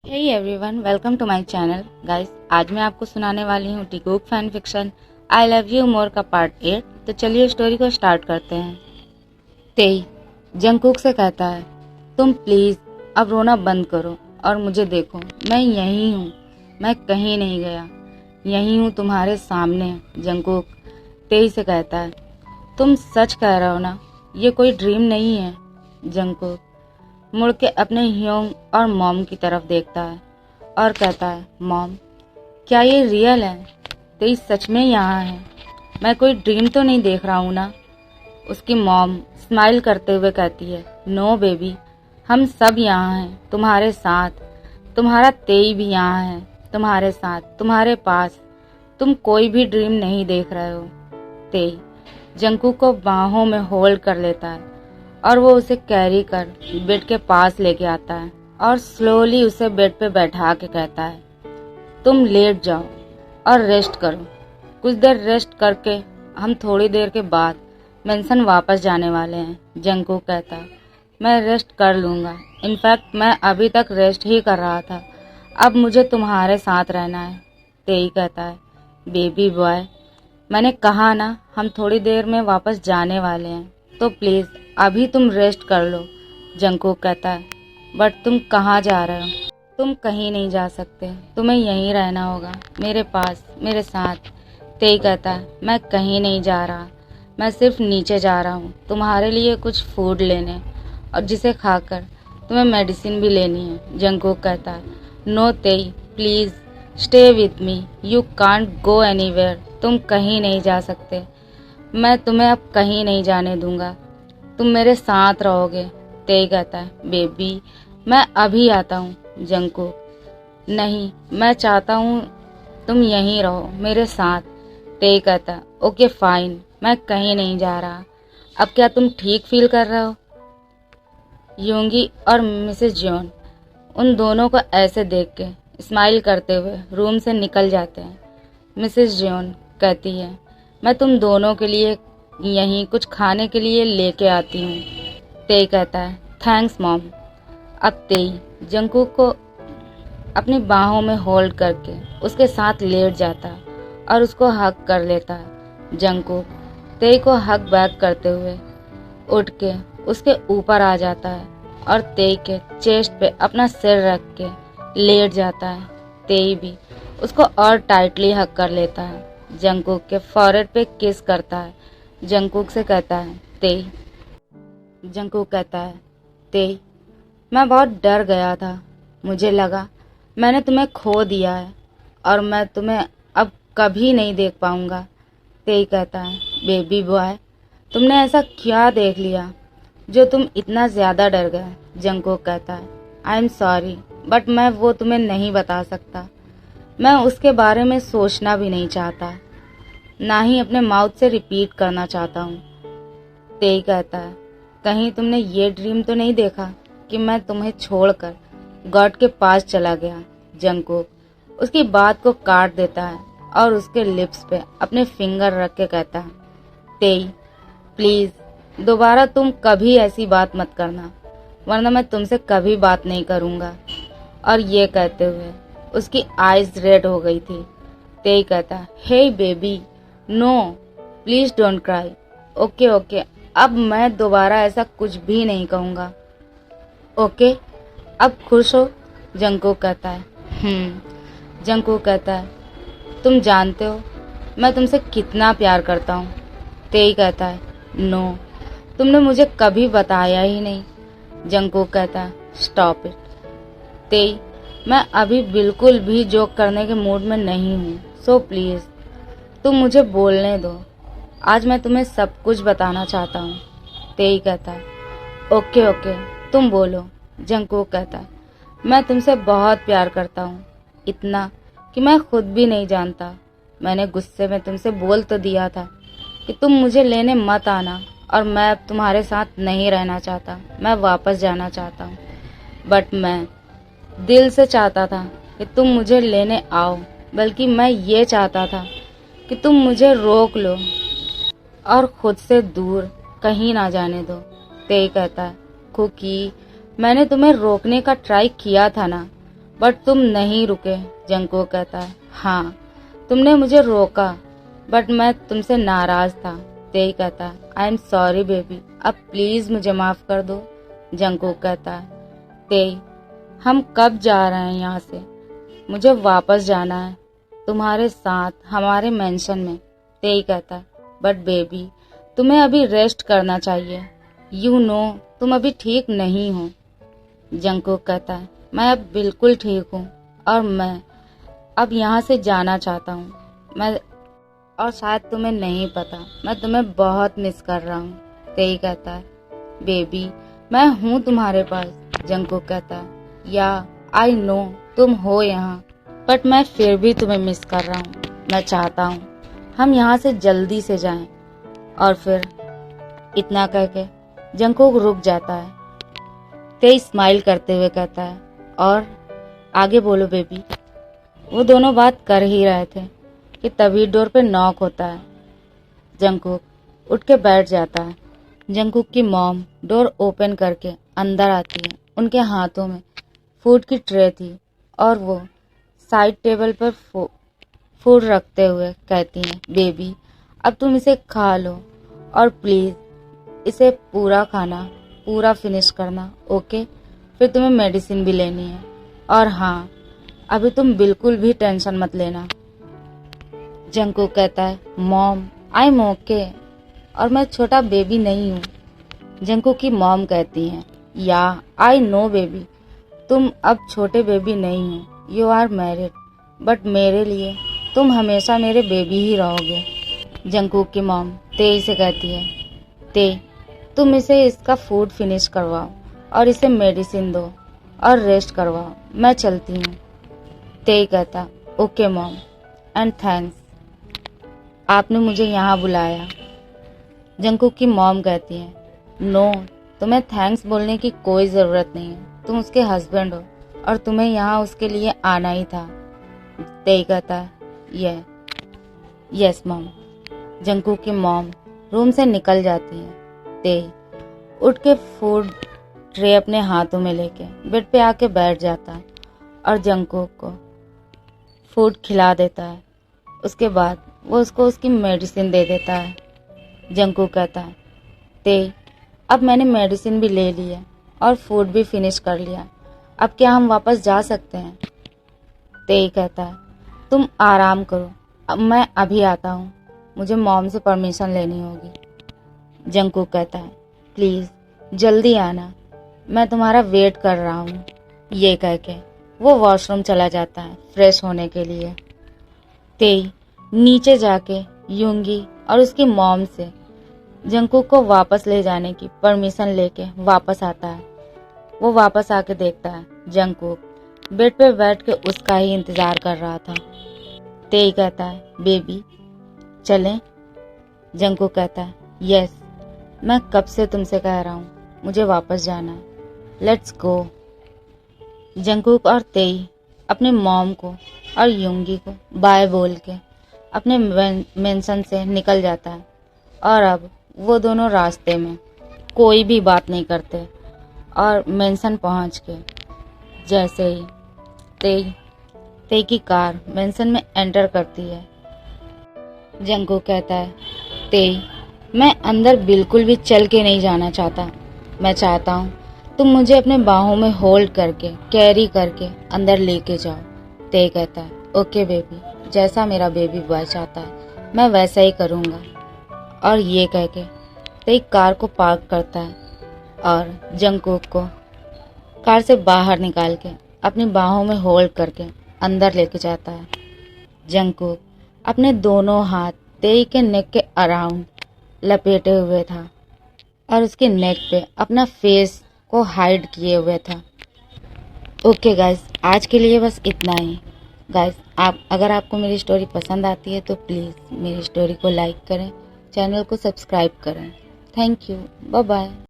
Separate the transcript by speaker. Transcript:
Speaker 1: Hey everyone, welcome to my channel. Guys, आज मैं आपको सुनाने वाली हूँ Taekook fan fiction I love you more का पार्ट 8। तो चलिए स्टोरी को स्टार्ट करते हैं। तेई जंगकुक से कहता है, तुम प्लीज अब रोना बंद करो और मुझे देखो। मैं यहीं हूँ, मैं कहीं नहीं गया, यहीं हूँ तुम्हारे सामने। जंगकुक तेई से कहता है, तुम सच कह रहे हो ना, ये कोई ड्रीम नहीं है। जंगकुक मुड़ के अपने ह्योंग और मॉम की तरफ देखता है और कहता है, मॉम क्या ये रियल है? तेई सच में यहाँ है? मैं कोई ड्रीम तो नहीं देख रहा हूँ ना? उसकी मॉम स्माइल करते हुए कहती है, नो बेबी, हम सब यहाँ हैं तुम्हारे साथ। तुम्हारा तेई भी यहाँ है तुम्हारे साथ, तुम्हारे पास। तुम कोई भी ड्रीम नहीं देख रहे हो। तेई जंगकुक को बाहों में होल्ड कर लेता है और वो उसे कैरी कर बेड के पास लेके आता है और स्लोली उसे बेड पे बैठा के कहता है, तुम लेट जाओ और रेस्ट करो। कुछ देर रेस्ट करके हम थोड़ी देर के बाद मेंशन वापस जाने वाले हैं। जंगकुक कहता है, मैं रेस्ट कर लूँगा। इनफैक्ट मैं अभी तक रेस्ट ही कर रहा था, अब मुझे तुम्हारे साथ रहना है। तेई कहता है, बेबी बॉय, मैंने कहा ना हम थोड़ी देर में वापस जाने वाले हैं, तो प्लीज अभी तुम रेस्ट कर लो। जंगकुक कहता है, बट तुम कहाँ जा रहे हो? तुम कहीं नहीं जा सकते, तुम्हें यहीं रहना होगा मेरे पास, मेरे साथ। तेई कहता है, मैं कहीं नहीं जा रहा, मैं सिर्फ नीचे जा रहा हूँ तुम्हारे लिए कुछ फूड लेने, और जिसे खाकर तुम्हें मेडिसिन भी लेनी है। जंगकुक कहता है, नो तेई, please stay with me, you can't go anywhere. तुम कहीं नहीं जा सकते, मैं तुम्हें अब कहीं नहीं जाने दूंगा, तुम मेरे साथ रहोगे। तेई कहता है, बेबी मैं अभी आता हूँ। जंगकुक, नहीं, मैं चाहता हूँ तुम यहीं रहो मेरे साथ। तेई कहता है, ओके फाइन, मैं कहीं नहीं जा रहा। अब क्या तुम ठीक फील कर रहे हो? यूंगी और मिसेस जॉन उन दोनों को ऐसे देख के स्माइल करते हुए रूम से निकल जाते हैं। मिसेस जॉन कहती है, मैं तुम दोनों के लिए यहीं कुछ खाने के लिए लेके आती हूँ। तेई कहता है, थैंक्स मॉम। अब तेई जंगकुक को अपनी बाहों में होल्ड करके उसके साथ लेट जाता है और उसको हग कर लेता है। जंगकुक तेई को हग बैक करते हुए उठ के उसके ऊपर आ जाता है और तेई के चेस्ट पे अपना सिर रख के लेट जाता है। तेई भी उसको और टाइटली हग कर लेता है। जंगकुक के फॉरहेड पे किस करता है। जंगकुक से कहता है, तेई। जंगकुक कहता है, तेई मैं बहुत डर गया था, मुझे लगा मैंने तुम्हें खो दिया है और मैं तुम्हें अब कभी नहीं देख पाऊंगा। तेई कहता है, बेबी बॉय, तुमने ऐसा क्या देख लिया जो तुम इतना ज्यादा डर गए? जंगकुक कहता है, आई एम सॉरी, बट मैं वो तुम्हें नहीं बता सकता। मैं उसके बारे में सोचना भी नहीं चाहता, ना ही अपने माउथ से रिपीट करना चाहता हूँ। तेई कहता है, कहीं तुमने ये ड्रीम तो नहीं देखा कि मैं तुम्हें छोड़कर गॉड के पास चला गया? जंगकुक उसकी बात को काट देता है और उसके लिप्स पे अपने फिंगर रख के कहता है, तेई प्लीज दोबारा तुम कभी ऐसी बात मत करना, वरना मैं तुमसे कभी बात नहीं करूँगा। और ये कहते हुए उसकी आईज रेड हो गई थी। तेई कहता है, hey baby, no please don't cry. Okay okay, अब मैं दोबारा ऐसा कुछ भी नहीं कहूँगा। ओके, अब खुश हो? जंगकुक कहता है, जंगकुक कहता है, तुम जानते हो मैं तुमसे कितना प्यार करता हूँ। तेई कहता है, नो, तुमने मुझे कभी बताया ही नहीं। जंगकुक कहता है, स्टॉप इट। तेई मैं अभी बिल्कुल भी जोक करने के मूड में नहीं हूँ, सो प्लीज तुम मुझे बोलने दो, आज मैं तुम्हें सब कुछ बताना चाहता हूँ। तेई कहता है, ओके ओके तुम बोलो। जंगकुक कहता है, मैं तुमसे बहुत प्यार करता हूँ, इतना कि मैं खुद भी नहीं जानता। मैंने गुस्से में तुमसे बोल तो दिया था कि तुम मुझे लेने मत आना, और मैं अब तुम्हारे साथ नहीं रहना चाहता, मैं वापस जाना चाहता हूँ। बट मैं दिल से चाहता था कि तुम मुझे लेने आओ, बल्कि मैं ये चाहता था कि तुम मुझे रोक लो और खुद से दूर कहीं ना जाने दो। तेई कहता है, कुकी मैंने तुम्हें रोकने का ट्राई किया था ना, बट तुम नहीं रुके। जंगकुक कहता है, हाँ तुमने मुझे रोका, बट मैं तुमसे नाराज था। तेई कहता है, आई एम सॉरी बेबी, अब प्लीज मुझे माफ कर दो। जंगकुक कहता है, तेई हम कब जा रहे हैं यहाँ से? मुझे वापस जाना है तुम्हारे साथ हमारे मेंशन में। तेई कहता है, बट बेबी तुम्हें अभी रेस्ट करना चाहिए, यू नो तुम अभी ठीक नहीं हो। जंगकुक कहता है, मैं अब बिल्कुल ठीक हूँ और मैं अब यहाँ से जाना चाहता हूँ। और शायद तुम्हें नहीं पता, मैं तुम्हें बहुत मिस कर रहा हूँ। तेई कहता है, बेबी मैं हूँ तुम्हारे पास। जंगकुक कहता है, या आई नो तुम हो यहाँ, बट मैं फिर भी तुम्हें मिस कर रहा हूँ। मैं चाहता हूँ हम यहाँ से जल्दी से जाएं। और फिर इतना कहके जंगकुक रुक जाता है। तेई स्माइल करते हुए कहता है, और आगे बोलो बेबी। वो दोनों बात कर ही रहे थे कि तभी डोर पे नॉक होता है। जंगकुक उठ के बैठ जाता है। जंगकुक की मॉम डोर ओपन करके अंदर आती है। उनके हाथों में फूड की ट्रे थी और वो साइड टेबल पर फूड रखते हुए कहती हैं, बेबी अब तुम इसे खा लो और प्लीज इसे पूरा खाना, पूरा फिनिश करना, ओके? फिर तुम्हें मेडिसिन भी लेनी है। और हाँ, अभी तुम बिल्कुल भी टेंशन मत लेना। जंगकुक कहता है, मॉम आई एम ओके, और मैं छोटा बेबी नहीं हूँ। जंगकुक की मॉम कहती हैं, या आई नो बेबी, तुम अब छोटे बेबी नहीं हो, यू आर मैरिड, बट मेरे लिए तुम हमेशा मेरे बेबी ही रहोगे। जंगकुक की मॉम तेई से कहती है, तेई तुम इसे इसका फूड फिनिश करवाओ और इसे मेडिसिन दो और रेस्ट करवाओ, मैं चलती हूँ। तेई कहता, ओके मॉम एंड थैंक्स, आपने मुझे यहाँ बुलाया। जंगकुक की मॉम कहती है, नो तुम्हें थैंक्स बोलने की कोई ज़रूरत नहीं है, तुम उसके हस्बैंड हो और तुम्हें यहाँ उसके लिए आना ही था। तेई कहता है, यस मॉम। जंगकुक की मॉम रूम से निकल जाती है। तेई उठ के फूड ट्रे अपने हाथों में लेके बेड पे आके बैठ जाता है और जंगकुक को फूड खिला देता है। उसके बाद वो उसको उसकी मेडिसिन दे देता है। जंगकुक कहता है, तेई अब मैंने मेडिसिन भी ले ली है और फूड भी फिनिश कर लिया, अब क्या हम वापस जा सकते हैं? तेई कहता है, तुम आराम करो, अब मैं अभी आता हूँ, मुझे मॉम से परमिशन लेनी होगी। जंगकुक कहता है, प्लीज़ जल्दी आना, मैं तुम्हारा वेट कर रहा हूँ। ये कह के वो वॉशरूम चला जाता है फ्रेश होने के लिए। तेई नीचे जाके यूंगी और उसकी मॉम से जंगकुक को वापस ले जाने की परमिशन लेके वापस आता है। वो वापस आके देखता है जंगकुक बेड पे बैठ के उसका ही इंतजार कर रहा था। तेई कहता है, बेबी चलें? जंगकुक कहता है, यस, मैं कब से तुमसे कह रहा हूँ मुझे वापस जाना है, लेट्स गो। जंगकुक और तेई अपने मॉम को और यूंगी को बाय बोल के अपने मेंशन से निकल जाता है और अब वो दोनों रास्ते में कोई भी बात नहीं करते और मेंशन पहुंच के जैसे ही तेई की कार मेंशन में एंटर करती है, जंगकुक कहता है, तेई मैं अंदर बिल्कुल भी चल के नहीं जाना चाहता, मैं चाहता हूँ तुम मुझे अपने बाहों में होल्ड करके कैरी करके अंदर लेके जाओ। तेई कहता है, ओके बेबी, जैसा मेरा बेबी बॉय चाहता है मैं वैसा ही करूँगा। और ये कह के तेई कार को पार्क करता है और जंगकुक को कार से बाहर निकाल के अपनी बाहों में होल्ड करके अंदर लेके जाता है। जंगकुक अपने दोनों हाथ तेई के नेक के अराउंड लपेटे हुए था और उसके नेक पे अपना फेस को हाइड किए हुए था। ओके गाइस, आज के लिए बस इतना ही। गाइस, अगर आपको मेरी स्टोरी पसंद आती है तो प्लीज़ मेरी स्टोरी को लाइक करें, चैनल को सब्सक्राइब करें। Thank you, bye bye.